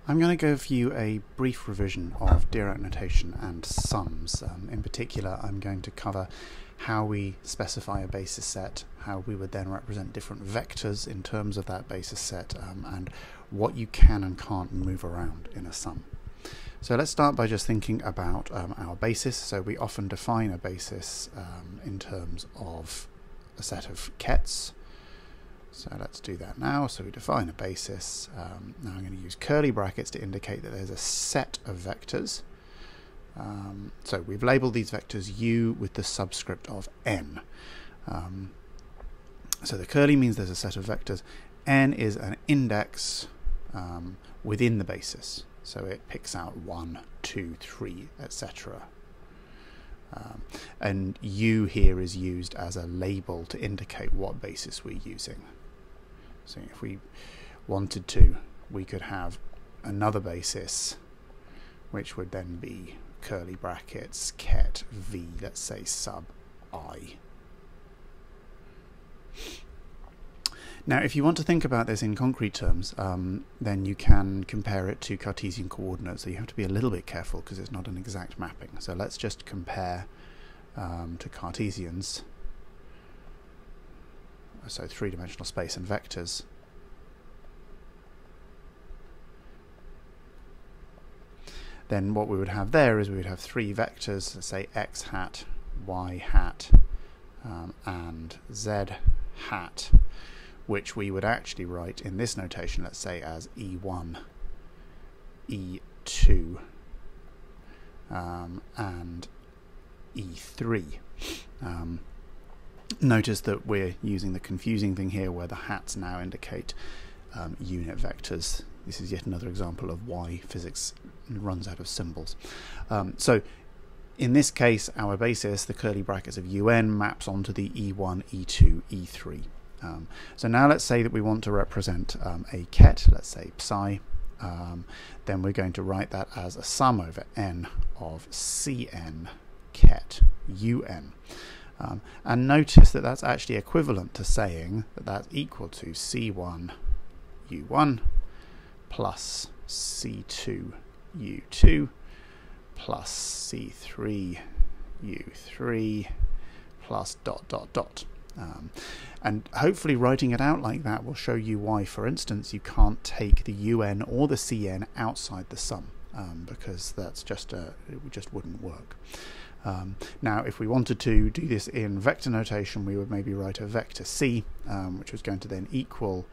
I'm going to give you a brief revision of Dirac notation and sums. In particular, I'm going to cover how we specify a basis set, how we would then represent different vectors in terms of that basis set, and what you can and can't move around in a sum. So let's start by just thinking about our basis. So we often define a basis in terms of a set of kets. So let's do that now. So we define a basis. Now I'm going to use curly brackets to indicate that there's a set of vectors. So we've labelled these vectors u with the subscript of n. So the curly means there's a set of vectors. N is an index within the basis. So it picks out 1, 2, 3, etc. And u here is used as a label to indicate what basis we're using. So if we wanted to, we could have another basis, which would then be curly brackets ket v, let's say sub I. Now, if you want to think about this in concrete terms, then you can compare it to Cartesian coordinates. So you have to be a little bit careful because it's not an exact mapping. So let's just compare to Cartesians. So three-dimensional space and vectors. Then what we would have there is we would have three vectors, let's say x hat, y hat, and z hat, which we would actually write in this notation, let's say, as E1, E2, and E3. Notice that we're using the confusing thing here where the hats now indicate unit vectors. This is yet another example of why physics runs out of symbols. So in this case, our basis, the curly brackets of un, maps onto the E1, E2, E3. So now let's say that we want to represent a ket, let's say psi. Then we're going to write that as a sum over n of Cn ket un. And notice that that's actually equivalent to saying that that's equal to C1 U1 plus C2 U2 plus C3 U3 plus dot dot dot. And hopefully writing it out like that will show you why, for instance, you can't take the UN or the CN outside the sum, because that's just it just wouldn't work. Now, if we wanted to do this in vector notation, we would maybe write a vector C, which was going to then equal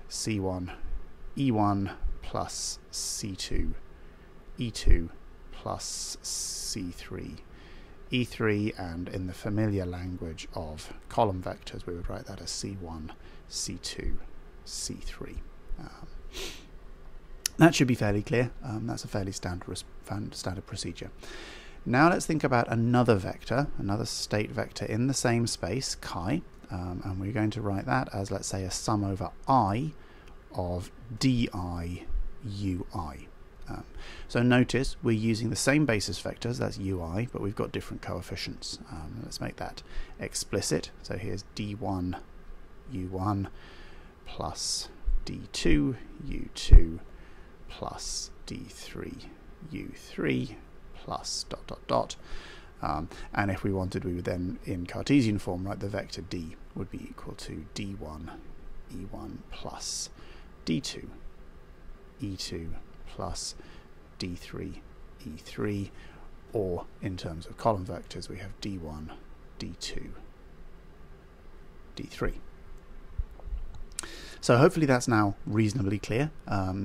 C1 E1 plus C2 E2 plus C3 E3, and in the familiar language of column vectors, we would write that as C1, C2, C3. That should be fairly clear. That's a fairly standard procedure. Now let's think about another vector, another state vector in the same space, chi, and we're going to write that as, let's say, a sum over I of di ui. So notice we're using the same basis vectors, that's ui, but we've got different coefficients. Let's make that explicit. So here's d1 u1 plus d2 u2 plus d3 u3 plus dot dot dot. And if we wanted, we would then, in Cartesian form, write the vector d would be equal to d1 e1 plus d2 e2 plus d3 e3, or in terms of column vectors we have d1 d2 d3. So hopefully that's now reasonably clear.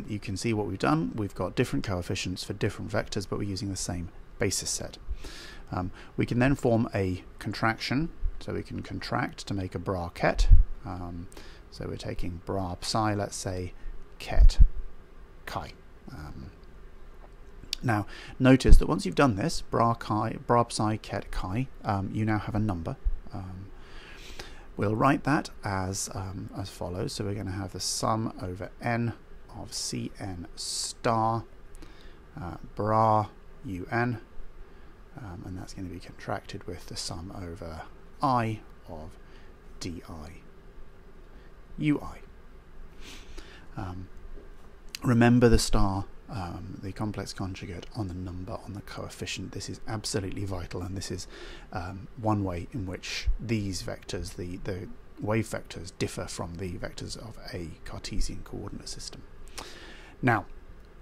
You can see what we've done. We've got different coefficients for different vectors, but we're using the same basis set. We can then form a contraction, so we can contract to make a bra ket. So we're taking bra psi, let's say, ket chi. Now notice that once you've done this, bra psi ket chi, you now have a number. We'll write that as follows. So we're going to have the sum over n of Cn star bra un, and that's going to be contracted with the sum over I of di ui. Remember the star the complex conjugate on the number, on the coefficient. This is absolutely vital, and this is one way in which these vectors, the wave vectors, differ from the vectors of a Cartesian coordinate system. Now,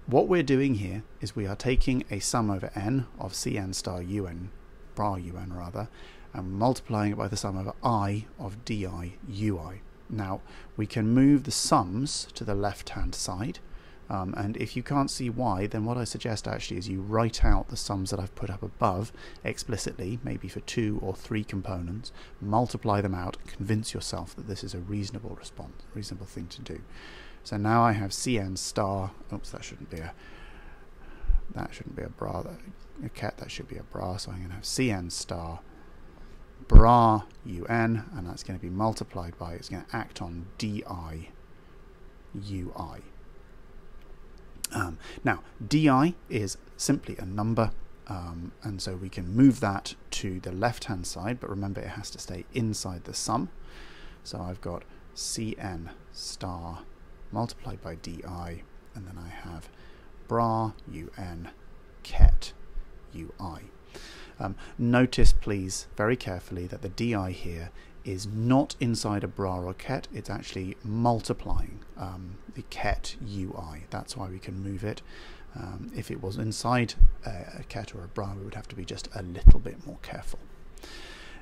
what we're doing here is we are taking a sum over n of Cn star un, bra un rather, and multiplying it by the sum over I of di ui. Now, we can move the sums to the left-hand side, and if you can't see why, then what I suggest actually is you write out the sums that I've put up above explicitly, maybe for 2 or 3 components, multiply them out, convince yourself that this is a reasonable response, a reasonable thing to do. So now I have Cn star, oops, that shouldn't be a bra, a ket, that should be a bra, so I'm going to have Cn star bra un, and that's going to be multiplied by, it's going to act on di ui. Now, di is simply a number, and so we can move that to the left-hand side, but remember it has to stay inside the sum. So I've got Cn star multiplied by di, and then I have bra un ket ui. Notice, please, very carefully that the di here is not inside a bra or ket, it's actually multiplying the ket ui. That's why we can move it. If it was inside a ket or a bra, we would have to be just a little bit more careful.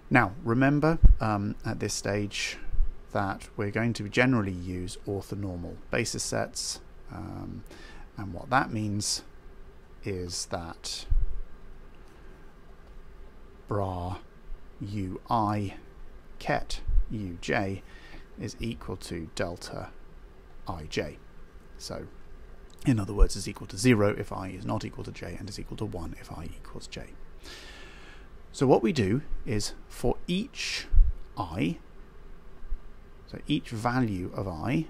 Now, remember at this stage that we're going to generally use orthonormal basis sets, and what that means is that bra ui ket uj is equal to delta ij. So, in other words, is equal to 0 if I is not equal to j, and is equal to 1 if I equals j. So what we do is for each I, so each value of I,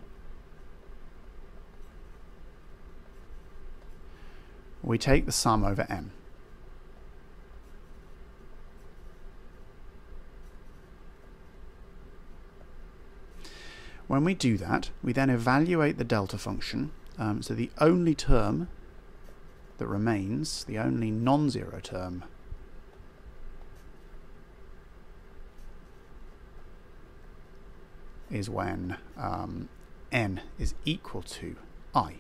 we take the sum over n. When we do that, we then evaluate the delta function. So the only term that remains, the only non-zero term, is when n is equal to I.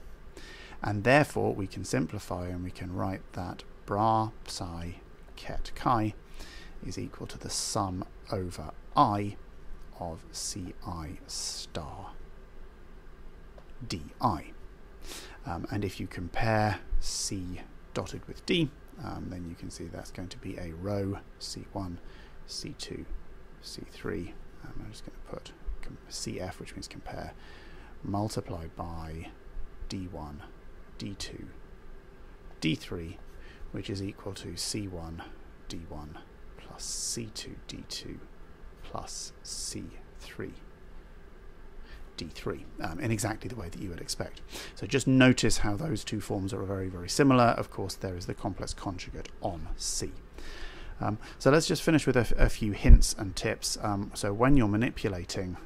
And therefore we can simplify and we can write that bra psi ket chi is equal to the sum over I of Ci star di. And if you compare C dotted with D, then you can see that's going to be a row C1, C2, C3. I'm just going to put CF, which means compare, multiplied by D1, D2, D3, which is equal to C1, D1 plus C2, D2 plus C3, D3, in exactly the way that you would expect. So just notice how those two forms are very, very similar. Of course, there is the complex conjugate on C. So let's just finish with a few hints and tips. So when you're manipulating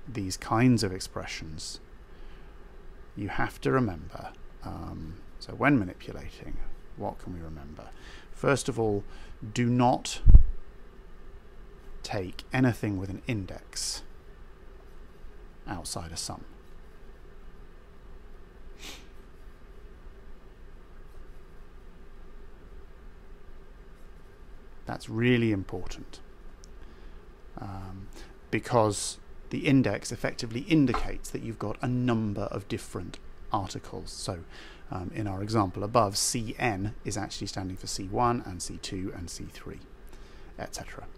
these kinds of expressions, you have to remember, so when manipulating, what can we remember? First of all, do not take anything with an index outside a sum. That's really important, because the index effectively indicates that you've got a number of different articles. So in our example above, Cn is actually standing for C1 and C2 and C3, etc.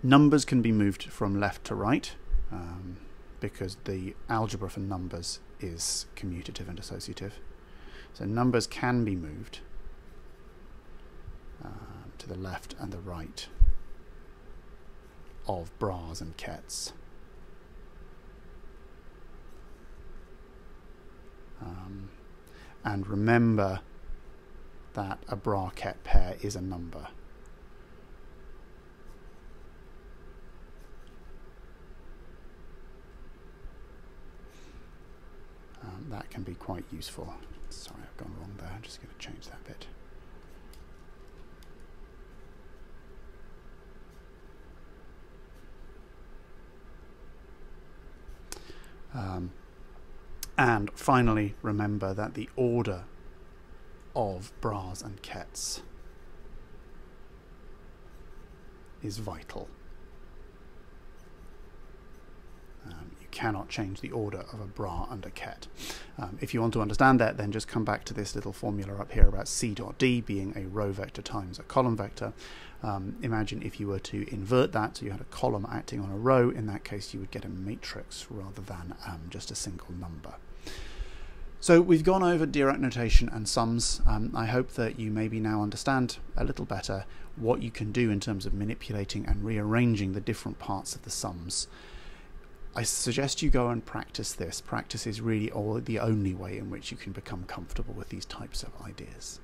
Numbers can be moved from left to right, because the algebra for numbers is commutative and associative. So numbers can be moved to the left and the right of bras and kets. And remember that a bra-ket pair is a number. That can be quite useful. Sorry, I've gone wrong there. I'm just going to change that bit. And finally, remember that the order of bras and kets is vital. You cannot change the order of a bra and a ket. If you want to understand that, then just come back to this little formula up here about C dot D being a row vector times a column vector. Imagine if you were to invert that, so you had a column acting on a row. In that case, you would get a matrix rather than just a single number. So we've gone over Dirac notation and sums. I hope that you maybe now understand a little better what you can do in terms of manipulating and rearranging the different parts of the sums. I suggest you go and practice this. Practice is really the only way in which you can become comfortable with these types of ideas.